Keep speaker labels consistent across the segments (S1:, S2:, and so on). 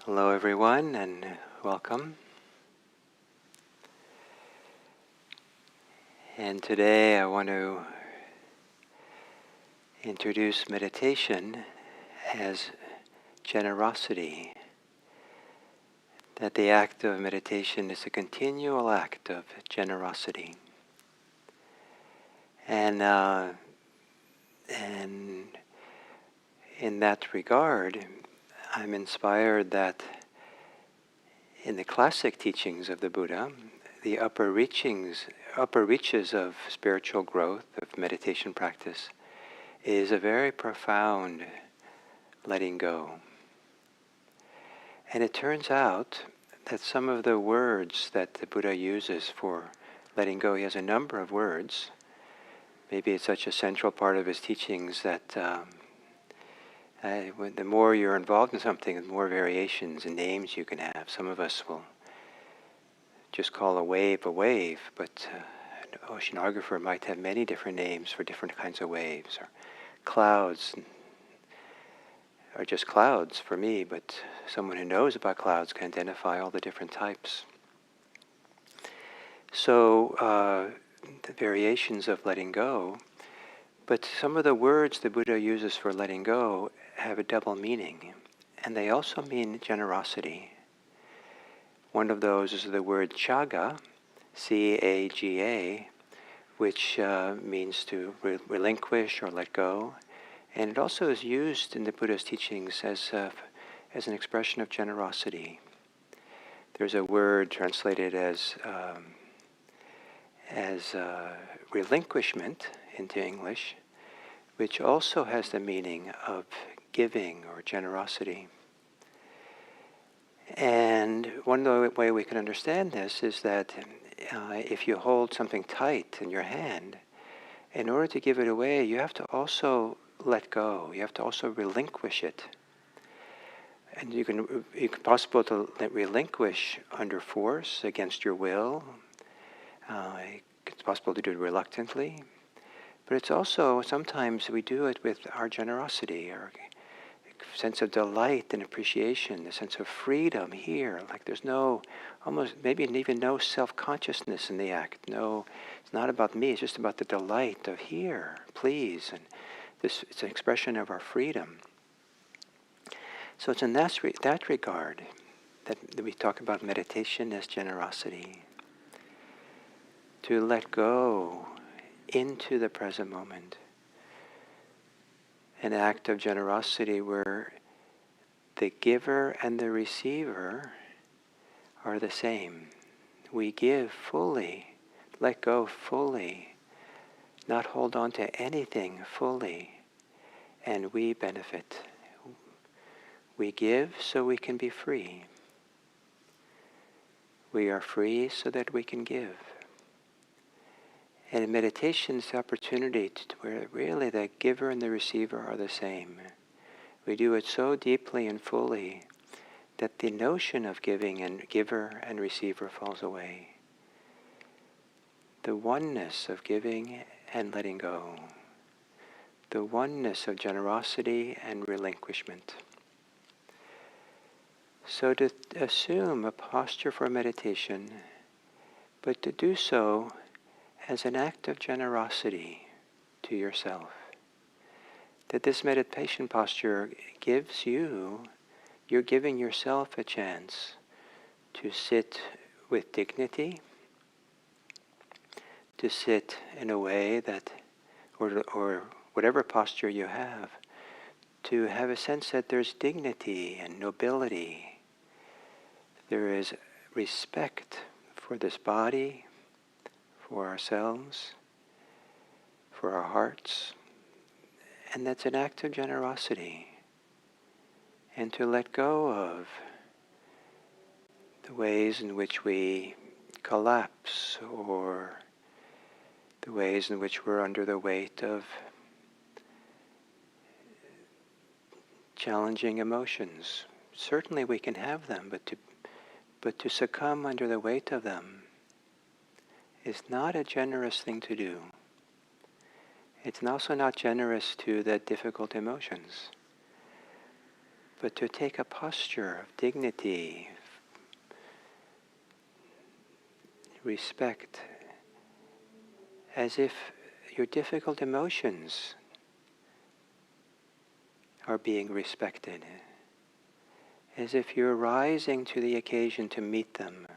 S1: Hello everyone and welcome. And today I want to introduce meditation as generosity. That the act of meditation is a continual act of generosity. And in that regard, I'm inspired that in the classic teachings of the Buddha, the upper reaches of spiritual growth, of meditation practice, is a very profound letting go. And it turns out that some of the words that the Buddha uses for letting go, he has a number of words. Maybe it's such a central part of his teachings that the more you're involved in something, the more variations and names you can have. Some of us will just call a wave, but an oceanographer might have many different names for different kinds of waves. Or clouds are just clouds for me, but someone who knows about clouds can identify all the different types. So the variations of letting go, but some of the words the Buddha uses for letting go have a double meaning, and they also mean generosity. One of those is the word chaga, C-A-G-A, which means to relinquish or let go. And it also is used in the Buddha's teachings as an expression of generosity. There's a word translated as relinquishment into English, which also has the meaning of giving or generosity. And one way we can understand this is that if you hold something tight in your hand, in order to give it away, you have to also let go. You have to also relinquish it. And it's possible to relinquish under force, against your will. It's possible to do it reluctantly. But it's also, sometimes we do it with our generosity, our sense of delight and appreciation, the sense of freedom here. Like there's maybe even no self-consciousness in the act. No, it's not about me, it's just about the delight of here, please. And it's an expression of our freedom. So it's in that regard that we talk about meditation as generosity. To let go into the present moment. An act of generosity where the giver and the receiver are the same. We give fully, let go fully, not hold on to anything fully, and we benefit. We give so we can be free. We are free so that we can give. And in meditation, it's the opportunity where really the giver and the receiver are the same. We do it so deeply and fully that the notion of giving and giver and receiver falls away. The oneness of giving and letting go. The oneness of generosity and relinquishment. So to assume a posture for meditation, but to do so as an act of generosity to yourself. That this meditation posture gives you're giving yourself a chance to sit with dignity, to sit in a way that, or whatever posture you have, to have a sense that there's dignity and nobility. There is respect for this body, for ourselves, for our hearts, and that's an act of generosity. And to let go of the ways in which we collapse, or the ways in which we're under the weight of challenging emotions. Certainly we can have them, but to succumb under the weight of them is not a generous thing to do. It's also not generous to the difficult emotions. but to take a posture of dignity, respect, as if your difficult emotions are being respected, as if you're rising to the occasion to meet them,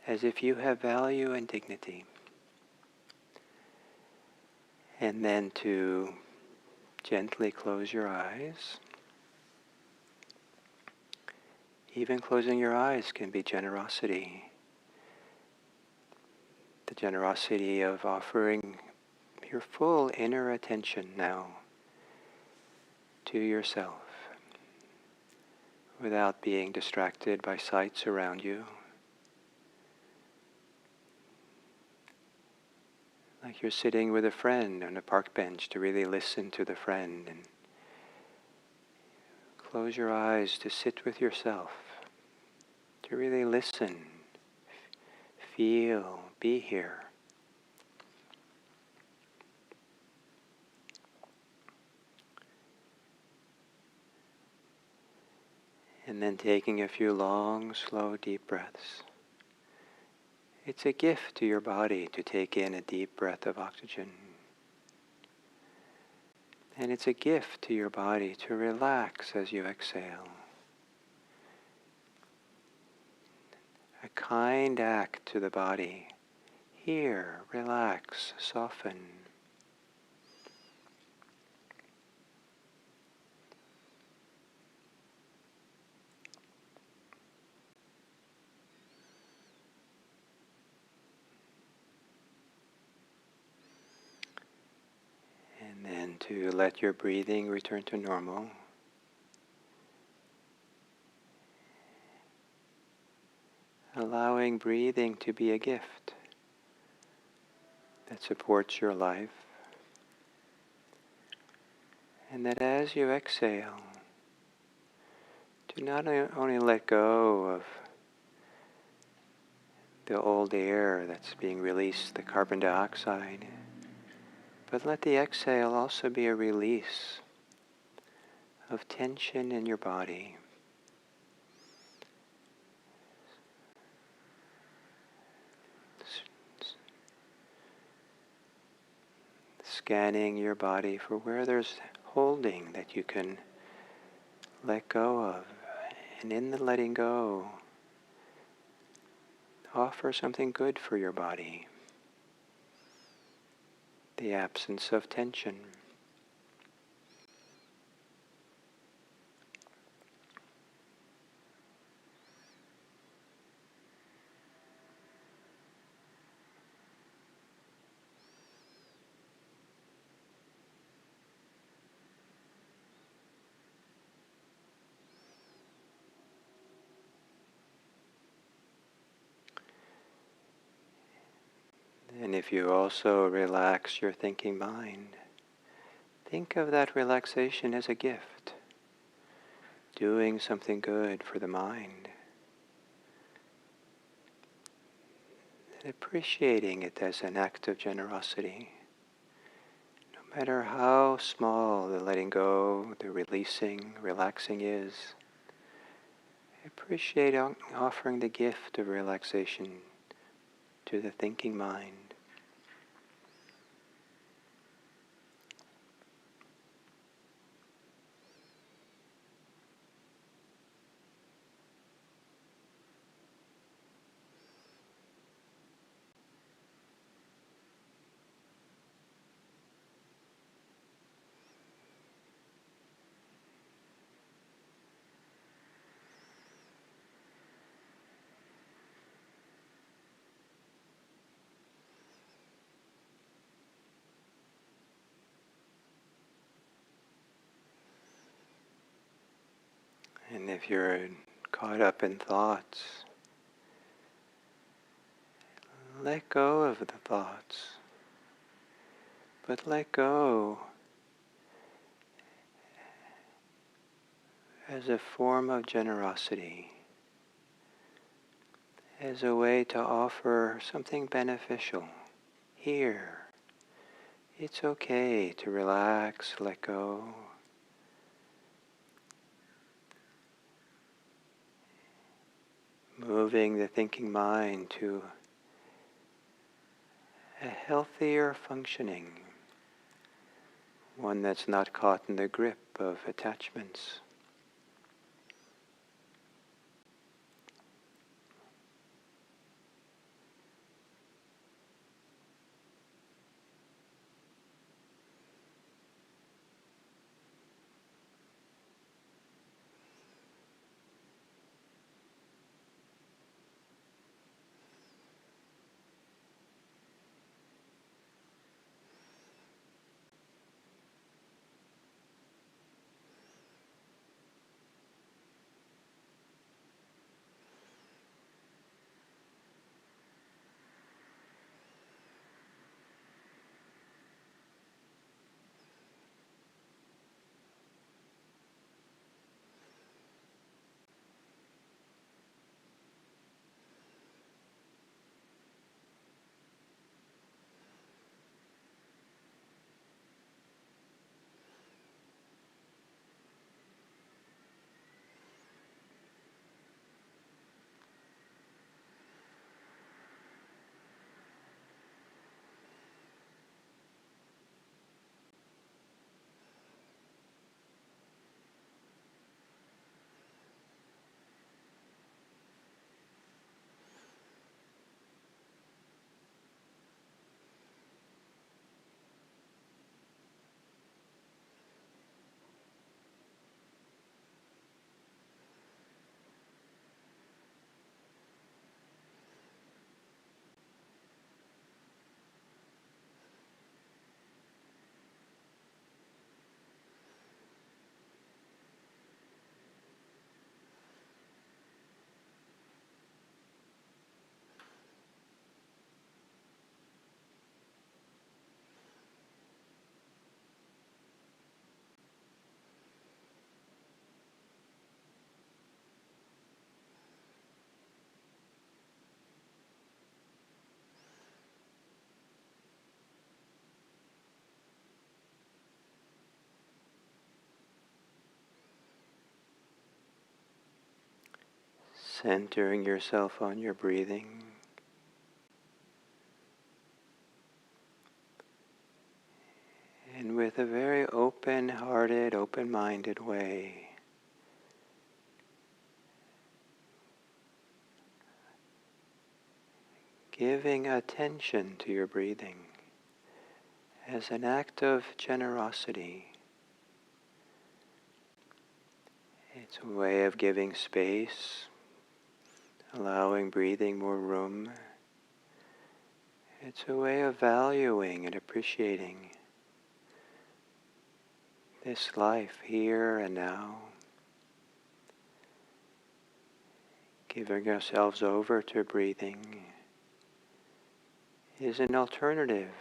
S1: as if you have value and dignity. And then to gently close your eyes. Even closing your eyes can be generosity. The generosity of offering your full inner attention now to yourself without being distracted by sights around you. Like you're sitting with a friend on a park bench to really listen to the friend, and close your eyes to sit with yourself, to really listen, feel, be here. And then taking a few long, slow, deep breaths. It's a gift to your body to take in a deep breath of oxygen. And it's a gift to your body to relax as you exhale. A kind act to the body. Here, relax, soften. And then to let your breathing return to normal. Allowing breathing to be a gift that supports your life. And that as you exhale, do not only let go of the old air that's being released, the carbon dioxide, but let the exhale also be a release of tension in your body. Scanning your body for where there's holding that you can let go of. And in the letting go, offer something good for your body. The absence of tension. And if you also relax your thinking mind, think of that relaxation as a gift, doing something good for the mind, and appreciating it as an act of generosity. No matter how small the letting go, the releasing, relaxing is, appreciate offering the gift of relaxation to the thinking mind. And if you're caught up in thoughts, let go of the thoughts, but let go as a form of generosity, as a way to offer something beneficial. Here, it's okay to relax, let go. moving the thinking mind to a healthier functioning, one that's not caught in the grip of attachments. Centering yourself on your breathing. And with a very open-hearted, open-minded way, giving attention to your breathing as an act of generosity. It's a way of giving space, allowing breathing more room. It's a way of valuing and appreciating this life here and now. Giving ourselves over to breathing is an alternative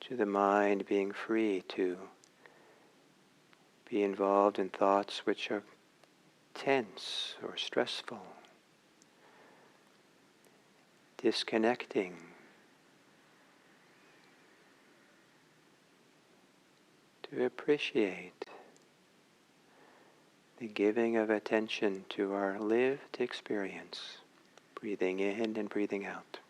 S1: to the mind being free to be involved in thoughts which are tense or stressful. Disconnecting to appreciate the giving of attention to our lived experience, breathing in and breathing out.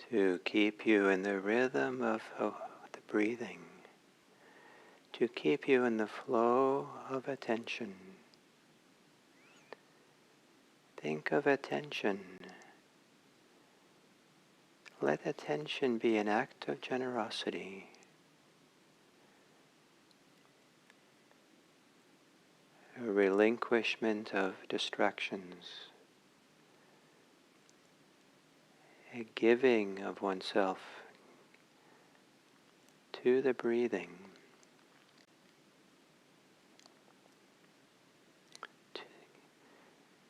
S1: to keep you in the rhythm of the breathing, to keep you in the flow of attention. Think of attention. Let attention be an act of generosity. A relinquishment of distractions. A giving of oneself to the breathing.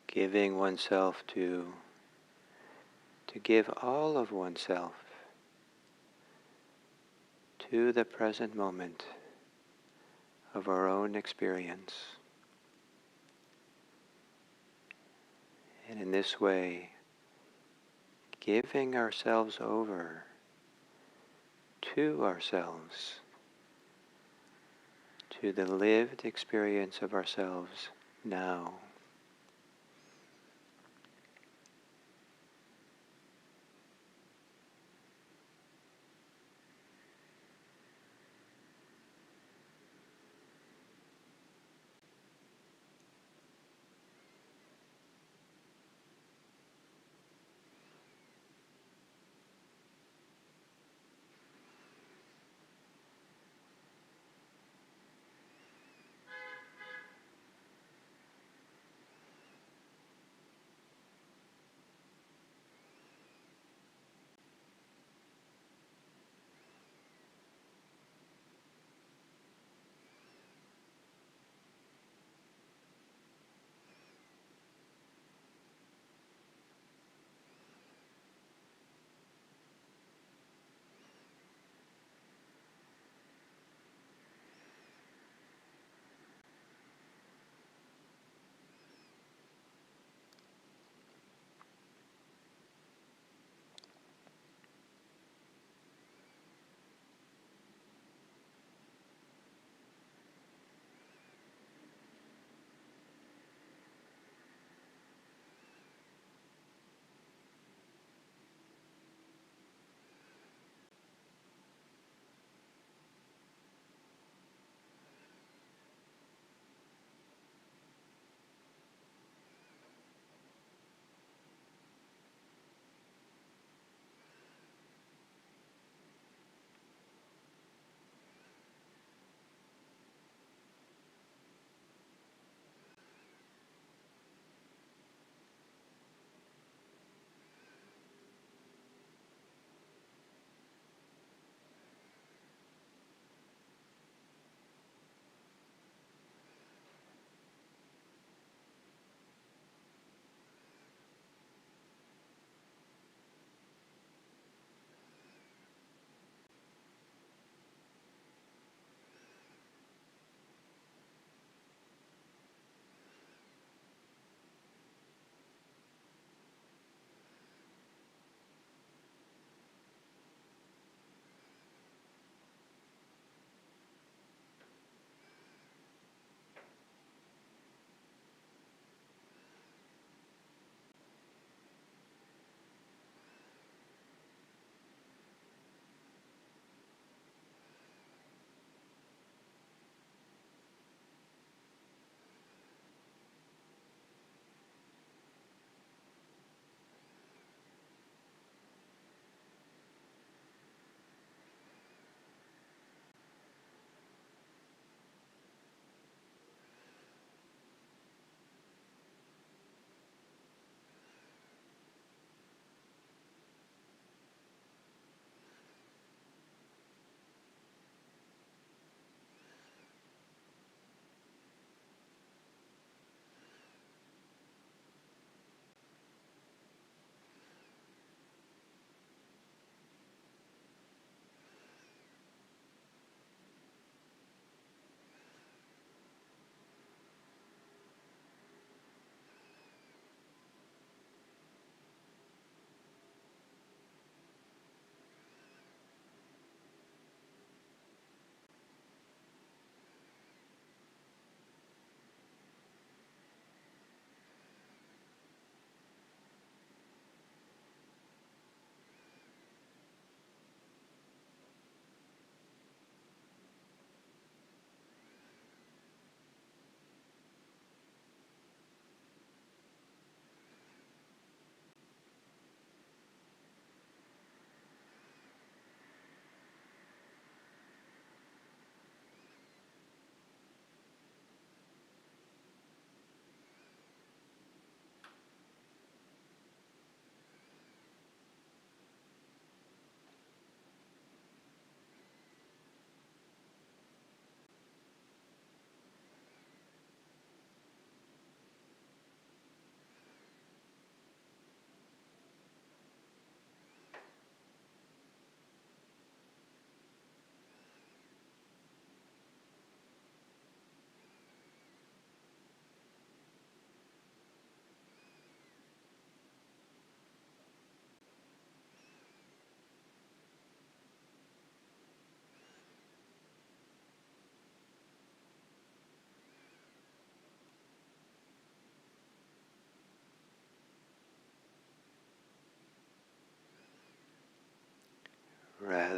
S1: Giving oneself to give all of oneself to the present moment of our own experience. And in this way, giving ourselves over to ourselves, to the lived experience of ourselves now.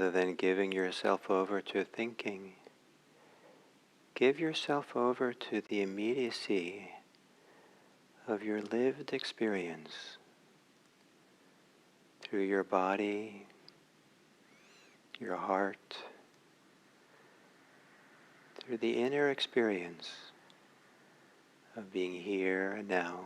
S1: rather than giving yourself over to thinking, give yourself over to the immediacy of your lived experience through your body, your heart, through the inner experience of being here and now.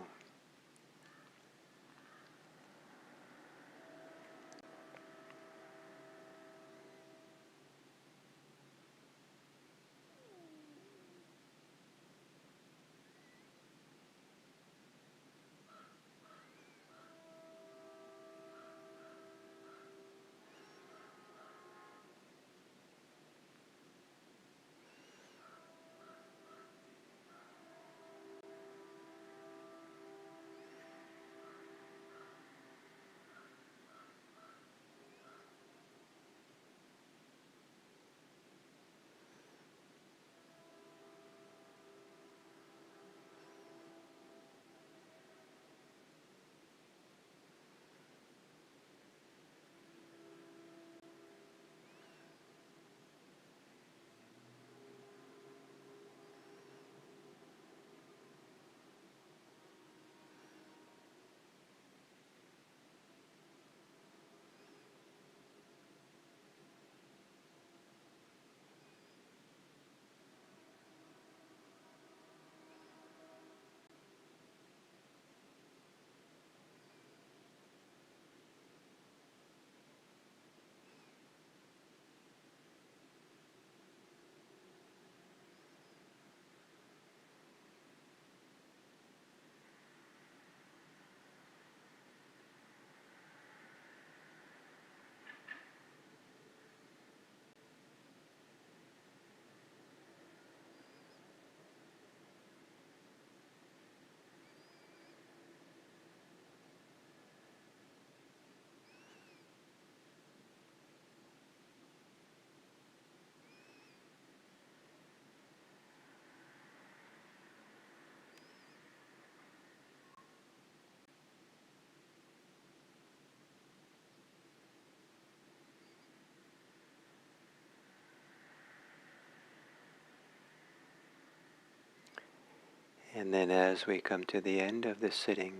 S1: And then as we come to the end of this sitting,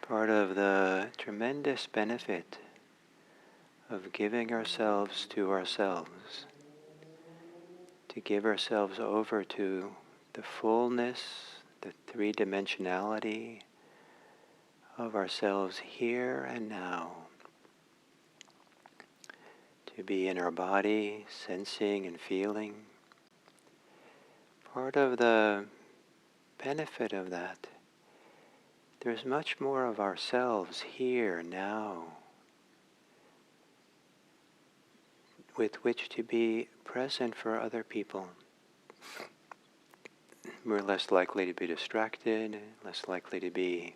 S1: part of the tremendous benefit of giving ourselves to ourselves, to give ourselves over to the fullness, the three-dimensionality of ourselves here and now, to be in our body, sensing and feeling. Part of the benefit of that, there's much more of ourselves here now with which to be present for other people. We're less likely to be distracted, less likely to be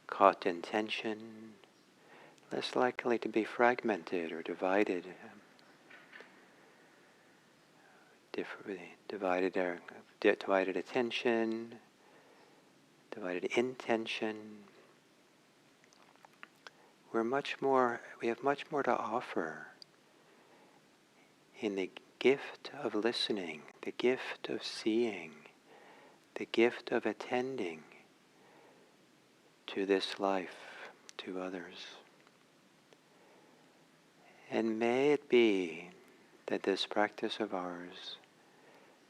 S1: caught in tension, less likely to be fragmented or divided, divided attention, divided intention. We have much more to offer in the gift of listening, the gift of seeing, the gift of attending to this life, to others. And may it be that this practice of ours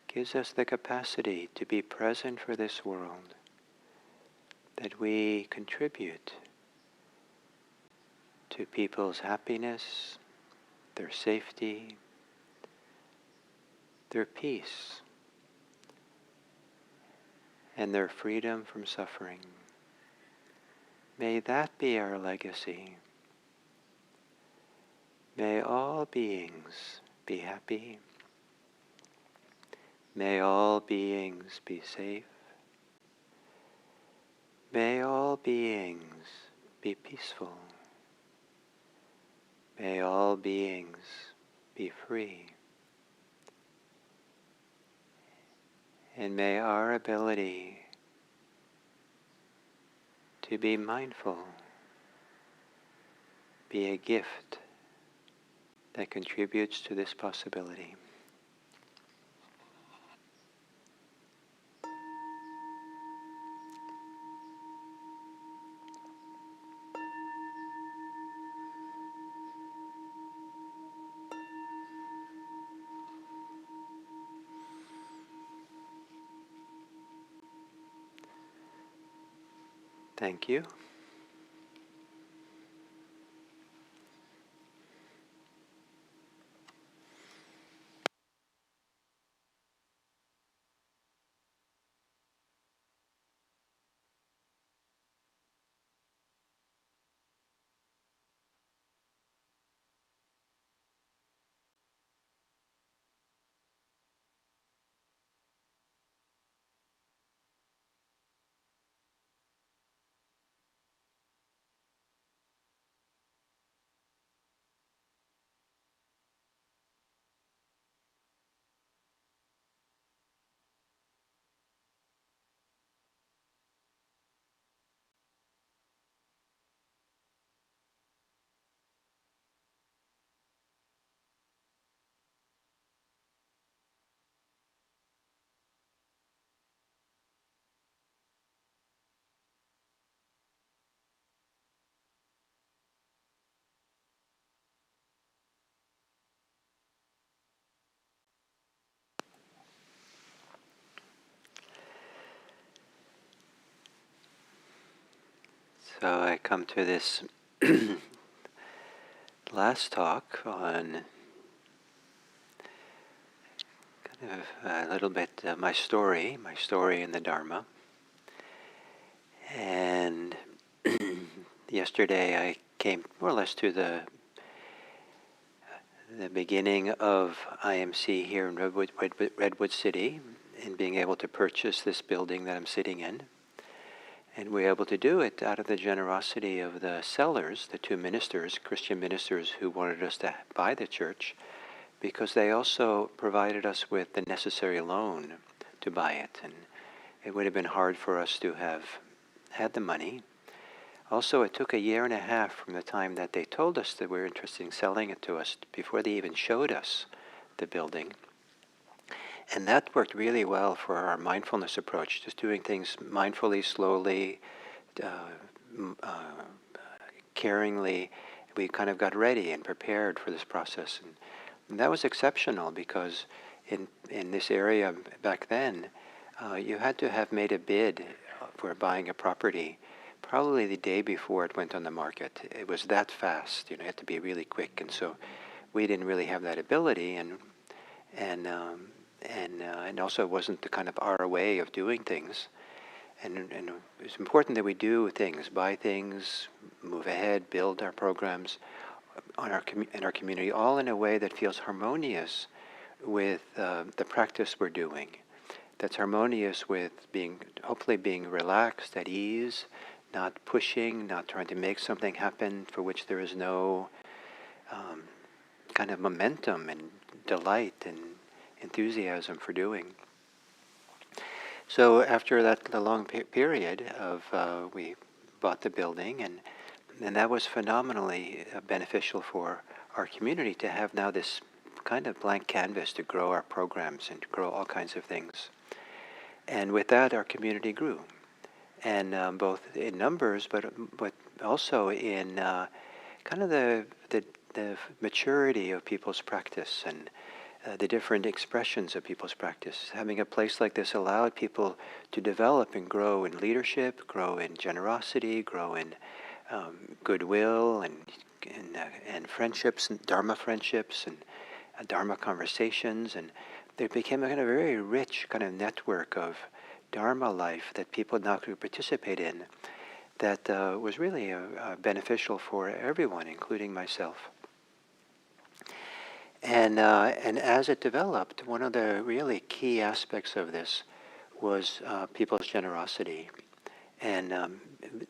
S1: gives us the capacity to be present for this world, that we contribute to people's happiness, their safety, their peace, and their freedom from suffering. May that be our legacy. May all beings be happy. May all beings be safe. May all beings be peaceful. May all beings be free. And may our ability to be mindful, be a gift that contributes to this possibility. Thank you. So I come to this last talk on kind of a little bit my story in the Dharma. And yesterday I came more or less to the beginning of IMC here in Redwood City, and being able to purchase this building that I'm sitting in. And we were able to do it out of the generosity of the sellers, the two ministers, Christian ministers who wanted us to buy the church, because they also provided us with the necessary loan to buy it. And it would have been hard for us to have had the money. Also, it took 1.5 years from the time that they told us that we were interested in selling it to us before they even showed us the building. And that worked really well for our mindfulness approach, just doing things mindfully, slowly, caringly. We kind of got ready and prepared for this process. And that was exceptional because in this area back then, you had to have made a bid for buying a property probably the day before it went on the market. It was that fast, you had to be really quick. And so we didn't really have that ability, and also it wasn't the kind of our way of doing things. And it's important that we do things, buy things, move ahead, build our programs in our community, all in a way that feels harmonious with the practice we're doing. That's harmonious with hopefully being relaxed, at ease, not pushing, not trying to make something happen for which there is no kind of momentum and delight and enthusiasm for doing. So after the long period of we bought the building, and that was phenomenally beneficial for our community to have now this kind of blank canvas to grow our programs and to grow all kinds of things. And with that, our community grew, and both in numbers, but also in kind of the maturity of people's practice and the different expressions of people's practice. Having a place like this allowed people to develop and grow in leadership, grow in generosity, grow in goodwill and friendships, and Dharma friendships, and Dharma conversations, and there became a kind of very rich kind of network of Dharma life that people now could participate in that was really beneficial for everyone, including myself. And as it developed, one of the really key aspects of this was people's generosity. And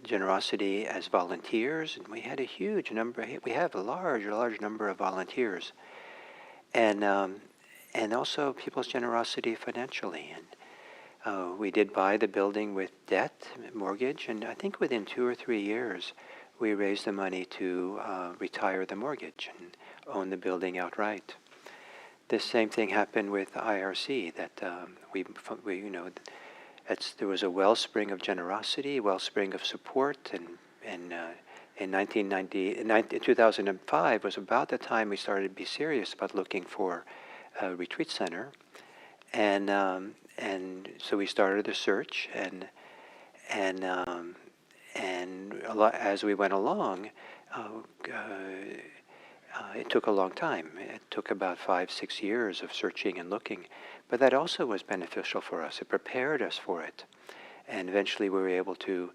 S1: generosity as volunteers, and we had a huge number, we have a large number of volunteers. And also people's generosity financially. We did buy the building with debt, mortgage, and I think within 2 or 3 years, we raised the money to retire the mortgage and own the building outright. This same thing happened with IRC. That there was a wellspring of generosity, wellspring of support, and in 2005 was about the time we started to be serious about looking for a retreat center, and so we started the search, and as we went along, uh, it took a long time. It took about 5, 6 years of searching and looking, but that also was beneficial for us. It prepared us for it, and eventually we were able to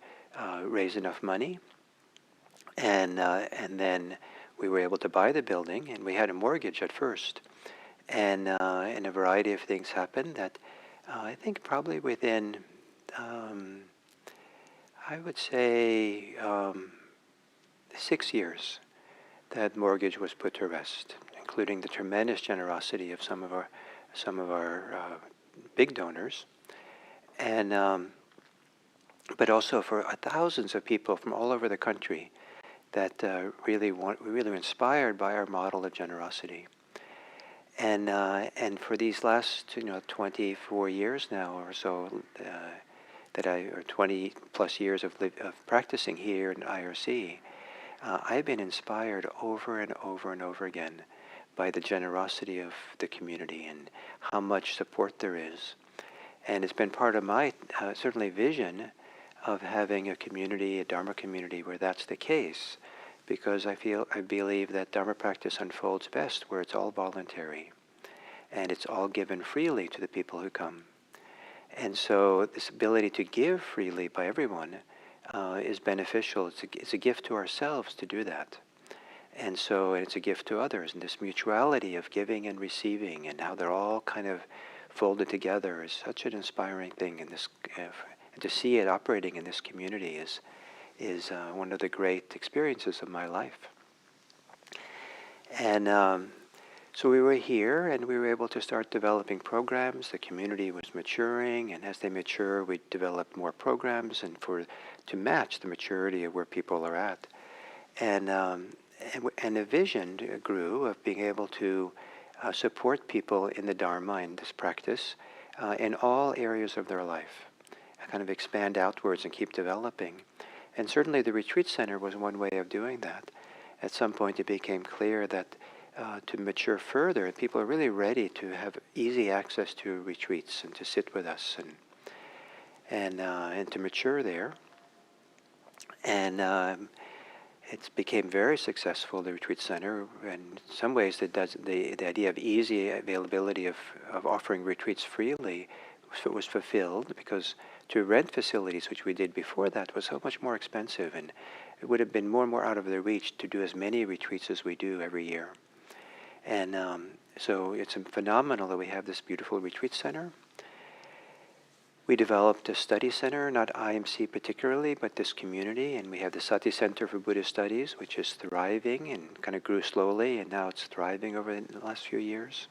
S1: raise enough money, and then we were able to buy the building, and we had a mortgage at first, and a variety of things happened that I think probably within, I would say, 6 years, that mortgage was put to rest, including the tremendous generosity of some of our big donors, and but also for thousands of people from all over the country that really were inspired by our model of generosity. And for these last 24 years now or so, or 20 plus years of practicing here in IRC, I've been inspired over and over and over again by the generosity of the community and how much support there is. And it's been part of my certainly vision of having a community, a Dharma community, where that's the case, because I believe that Dharma practice unfolds best where it's all voluntary and it's all given freely to the people who come. And so this ability to give freely by everyone is beneficial. It's a gift to ourselves to do that. And so it's a gift to others. And this mutuality of giving and receiving and how they're all kind of folded together is such an inspiring thing. And to see it operating in this community is one of the great experiences of my life. And so we were here, and we were able to start developing programs. The community was maturing, and as they mature, we developed more programs to match the maturity of where people are at. And a vision grew of being able to support people in the Dharma and this practice in all areas of their life, kind of expand outwards and keep developing. And certainly the retreat center was one way of doing that. At some point it became clear that to mature further, people are really ready to have easy access to retreats and to sit with us and to mature there. And it became very successful, the retreat center. In some ways, the idea of easy availability of offering retreats freely was fulfilled, because to rent facilities, which we did before that, was so much more expensive, and it would have been more and more out of their reach to do as many retreats as we do every year. And so it's phenomenal that we have this beautiful retreat center. We developed a study center, not IMC particularly, but this community, and we have the Sati Center for Buddhist Studies, which is thriving and kind of grew slowly, and now it's thriving over the last few years.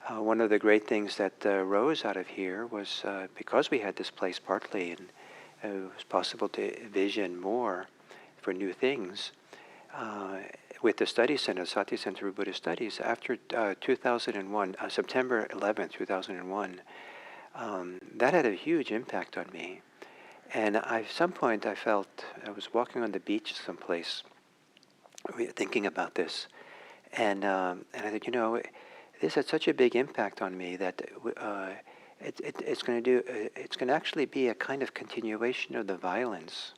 S1: One of the great things that rose out of here was because we had this place partly, and it was possible to vision more for new things. With the study center, Sati Center for Buddhist Studies, after 2001, September 11th, 2001, that had a huge impact on me. And at some point I felt, I was walking on the beach someplace, thinking about this, and I said, this had such a big impact on me that it's going to actually be a kind of continuation of the violence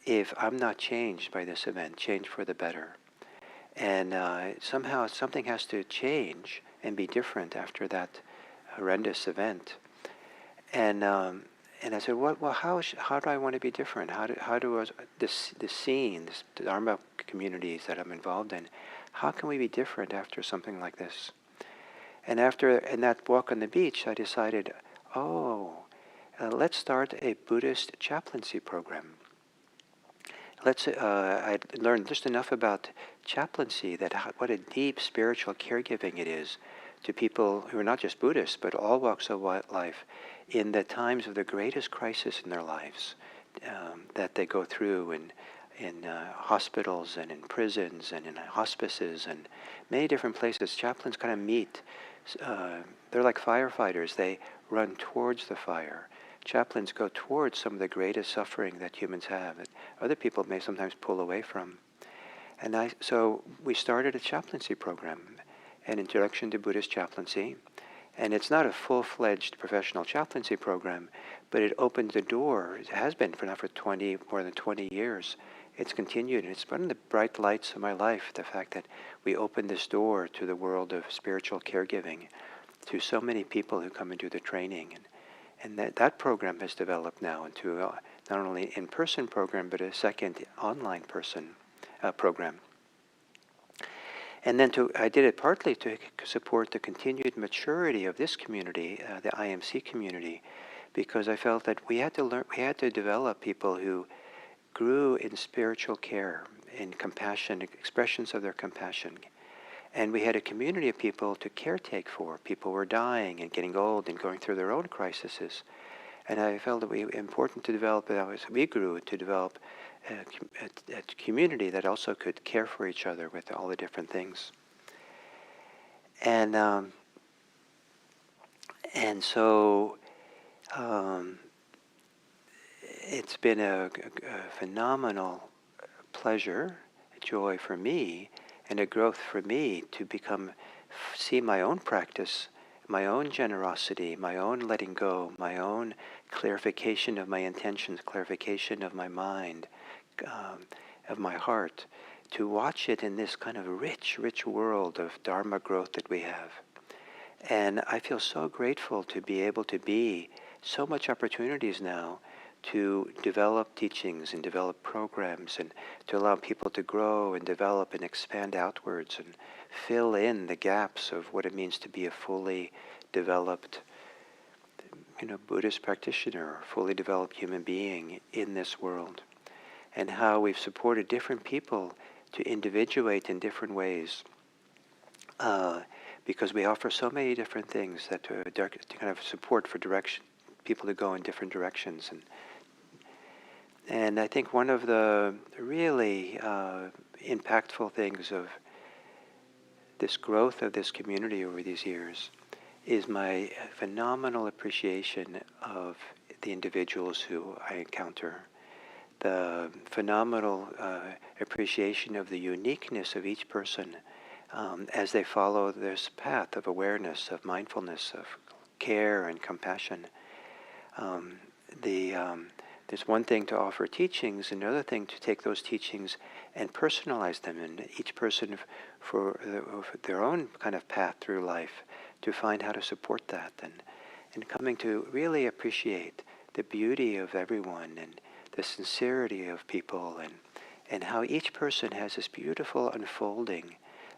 S1: if I'm not changed by this event, changed for the better. And somehow something has to change and be different after that horrendous event. And I said, well, how do I want to be different? How do this scene, this Dharma communities that I'm involved in, how can we be different after something like this? And in that walk on the beach, I decided, let's start a Buddhist chaplaincy program. I learned just enough about chaplaincy, what a deep spiritual caregiving it is to people who are not just Buddhists, but all walks of life, in the times of the greatest crisis in their lives that they go through in hospitals and in prisons and in hospices and many different places. Chaplains kind of meet. They're like firefighters. They run towards the fire. Chaplains go towards some of the greatest suffering that humans have, that other people may sometimes pull away from. And so we started a chaplaincy program, an introduction to Buddhist chaplaincy. And it's not a full-fledged professional chaplaincy program, but it opened the door. It has been for now for more than 20 years. It's continued, and it's one of the bright lights of my life, the fact that we opened this door to the world of spiritual caregiving to so many people who come and do the training. And that program has developed now into not only an in-person program, but a second online program. And then I did it partly to support the continued maturity of this community, the IMC community, because I felt that we had to develop people who grew in spiritual care, in compassion, expressions of their compassion. And we had a community of people to caretake for. People were dying and getting old and going through their own crises. And I felt it was important to develop, as we grew, to develop a community that also could care for each other with all the different things. And so it's been a phenomenal pleasure, joy for me, and a growth for me to see my own practice, my own generosity, my own letting go, my own clarification of my intentions, clarification of my mind, of my heart, to watch it in this kind of rich world of Dharma growth that we have. And I feel so grateful to be able to be so much opportunities now to develop teachings and develop programs and to allow people to grow and develop and expand outwards and fill in the gaps of what it means to be a fully developed Buddhist practitioner, fully developed human being in this world. And how we've supported different people to individuate in different ways, because we offer so many different things that to kind of support for people to go in different directions. And I think one of the really impactful things of this growth of this community over these years is my phenomenal appreciation of the individuals who I encounter. The phenomenal appreciation of the uniqueness of each person as they follow this path of awareness, of mindfulness, of care and compassion. There's one thing to offer teachings, another thing to take those teachings and personalize them, and each person for their own kind of path through life, to find how to support that, and coming to really appreciate the beauty of everyone and the sincerity of people, and how each person has this beautiful unfolding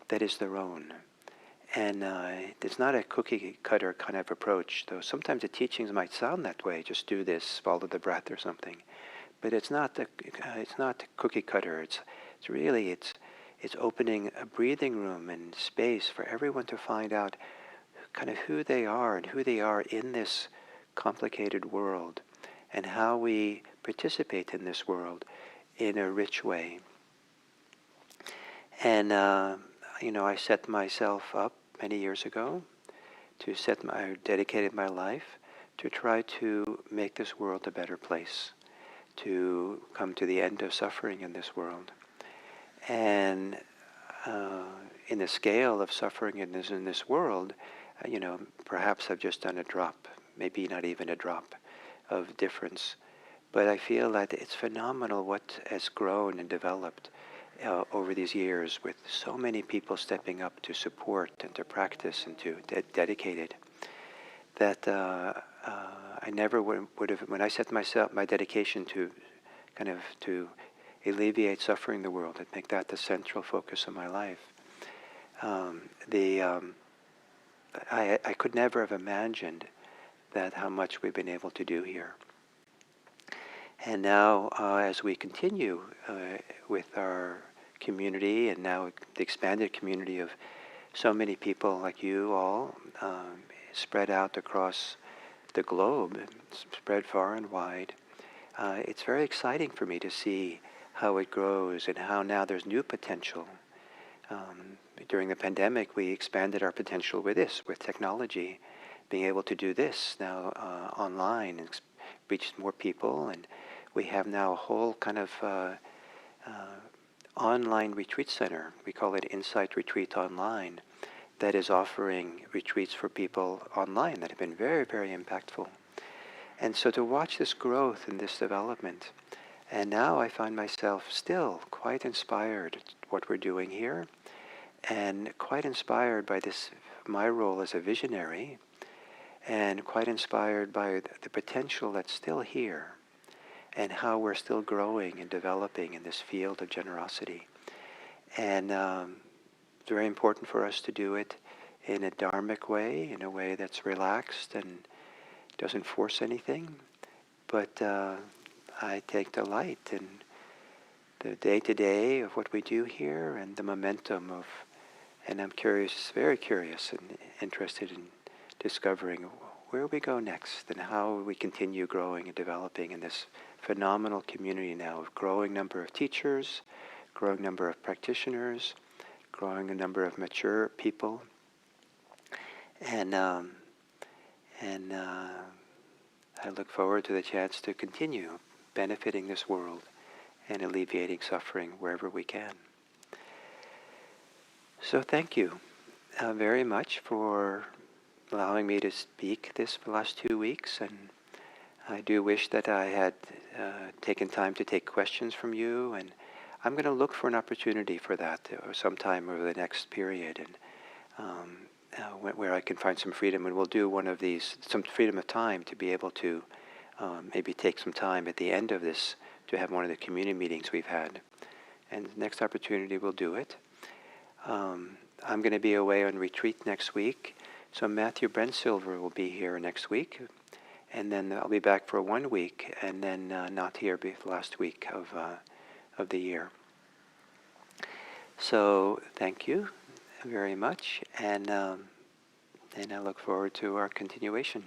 S1: that is their own. And it's not a cookie cutter kind of approach, though sometimes the teachings might sound that way, just do this, follow the breath or something. But it's not cookie cutter. It's opening a breathing room and space for everyone to find out kind of who they are and who they are in this complicated world, and how we participate in this world in a rich way. And I set myself up many years ago I dedicated my life to try to make this world a better place, to come to the end of suffering in this world. And in the scale of suffering in this world, perhaps I've just done a drop, maybe not even a drop of difference. But I feel that it's phenomenal what has grown and developed over these years, with so many people stepping up to support and to practice and to dedicate it, that I never would have, when I set my dedication to alleviate suffering in the world, and make that the central focus of my life, I could never have imagined that how much we've been able to do here. And now, as we continue with our community, and now the expanded community of so many people like you all spread out across the globe, spread far and wide. It's very exciting for me to see how it grows and how now there's new potential. During the pandemic, we expanded our potential with this, with technology, being able to do this now online and reach more people. And we have now a whole kind of online retreat center. We call it Insight Retreat Online, that is offering retreats for people online that have been very, very impactful. And so to watch this growth and this development, and now I find myself still quite inspired at what we're doing here, and quite inspired by this, my role as a visionary, and quite inspired by the potential that's still here, and how we're still growing and developing in this field of generosity. And it's very important for us to do it in a dharmic way, in a way that's relaxed and doesn't force anything. But I take delight in the day-to-day of what we do here and the momentum of, and I'm curious, very curious and interested in discovering where we go next and how we continue growing and developing in this phenomenal community now of growing number of teachers, growing number of practitioners, growing a number of mature people, and I look forward to the chance to continue benefiting this world and alleviating suffering wherever we can. So thank you very much for allowing me to speak this for the last 2 weeks, and I do wish that I had taken time to take questions from you, and I'm going to look for an opportunity for that sometime over the next period, and where I can find some freedom, and we'll do one of these, some freedom of time to be able to maybe take some time at the end of this to have one of the community meetings we've had. And the next opportunity we'll do it. I'm going to be away on retreat next week, so Matthew Brensilver will be here next week, and then I'll be back for 1 week, and then not here the last week of the year. So thank you very much, and I look forward to our continuation.